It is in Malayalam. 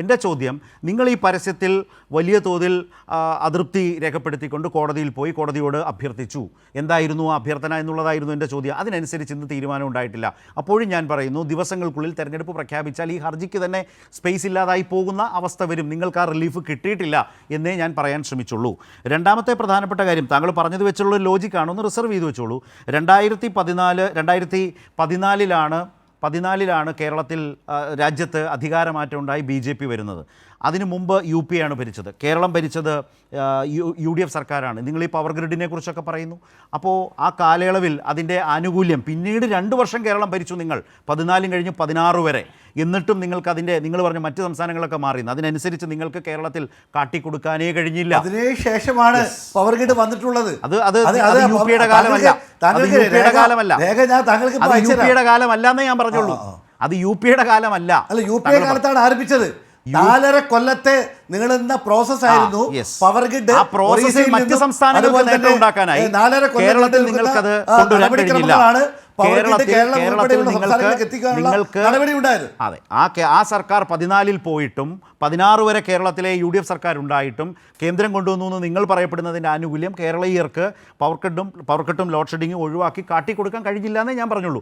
എൻ്റെ ചോദ്യം, നിങ്ങൾ ഈ പരസ്യത്തിൽ വലിയ തോതിൽ അതൃപ്തി രേഖപ്പെടുത്തിക്കൊണ്ട് കോടതിയിൽ പോയി കോടതിയോട് അഭ്യർത്ഥിച്ചു. എന്തായിരുന്നു ആ അഭ്യർത്ഥന എന്നുള്ളതായിരുന്നു എൻ്റെ ചോദ്യം. അതിനനുസരിച്ച് ഇന്ന് തീരുമാനം ഉണ്ടായിട്ടില്ല. അപ്പോഴും ഞാൻ പറയുന്നു, ദിവസങ്ങൾക്കുള്ളിൽ തെരഞ്ഞെടുപ്പ് പ്രഖ്യാപിച്ചാൽ ഈ ഹർജിക്ക് തന്നെ സ്പേസ് ഇല്ലാതായി പോകുന്ന അവസ്ഥ വരും. നിങ്ങൾക്ക് ആ റിലീഫ് കിട്ടിയിട്ടില്ല എന്നേ ഞാൻ പറയാൻ ശ്രമിച്ചുള്ളൂ. രണ്ടാമത്തെ പ്രധാനപ്പെട്ട കാര്യം, താങ്കൾ പറഞ്ഞത് വെച്ചുള്ള ലോജിക്കാണ്, ഒന്ന് റിസർവ് ചെയ്ത് വെച്ചോളൂ. 2014 കേരളത്തിൽ രാജ്യത്ത് അധികാരമാറ്റം ഉണ്ടായി BJP വരുന്നത്. അതിനു മുമ്പ് UP ആണ് ഭരിച്ചത്. കേരളം ഭരിച്ചത് UDF സർക്കാരാണ്. നിങ്ങൾ ഈ പവർ ഗ്രിഡിനെ കുറിച്ചൊക്കെ പറയുന്നു. അപ്പോൾ ആ കാലയളവിൽ അതിൻ്റെ ആനുകൂല്യം പിന്നീട് 2 വർഷം കേരളം ഭരിച്ചു നിങ്ങൾ, 14 കഴിഞ്ഞ് 16 വരെ. എന്നിട്ടും നിങ്ങൾക്ക് നിങ്ങൾ പറഞ്ഞ മറ്റ് സംസ്ഥാനങ്ങളൊക്കെ മാറിയിരുന്നു. അതിനനുസരിച്ച് നിങ്ങൾക്ക് കേരളത്തിൽ കാട്ടിക്കൊടുക്കാനേ കഴിഞ്ഞില്ല. അതിനുശേഷമാണ് പവർ ഗ്രിഡ് വന്നിട്ടുള്ളത്. അത് UPയുടെ കാലമല്ല. UPയുടെ കാലമല്ല എന്നേ ഞാൻ പറഞ്ഞുള്ളൂ. അത് UPയുടെ കാലമല്ല. UPA കാലത്താണ് ആരംഭിച്ചത്. 4.5 കൊല്ലത്തെ നീളുന്ന പ്രോസസ് ആയിരുന്നു പവർ ഗ്രിഡ്. ആ പ്രോസസ്സിൽ മറ്റ് സംസ്ഥാനങ്ങൾക്ക് നേട്ടം ഉണ്ടാക്കാനായി കേരളത്തിൽ നിങ്ങൾക്കത് കൊണ്ടുവരാൻ കഴിഞ്ഞില്ല. അതെ, ആ സർക്കാർ 14 പോയിട്ടും 16 വരെ കേരളത്തിലെ UDF സർക്കാർ ഉണ്ടായിട്ടും കേന്ദ്രം കൊണ്ടുവന്നു എന്ന് നിങ്ങൾ പറയപ്പെടുന്നതിൻ്റെ ആനുകൂല്യം കേരളീയർക്ക് പവർ കട്ടും ലോഡ് ഷെഡിങ്ങും ഒഴിവാക്കി കാട്ടിക്കൊടുക്കാൻ കഴിഞ്ഞില്ല എന്നേ ഞാൻ പറഞ്ഞുള്ളൂ.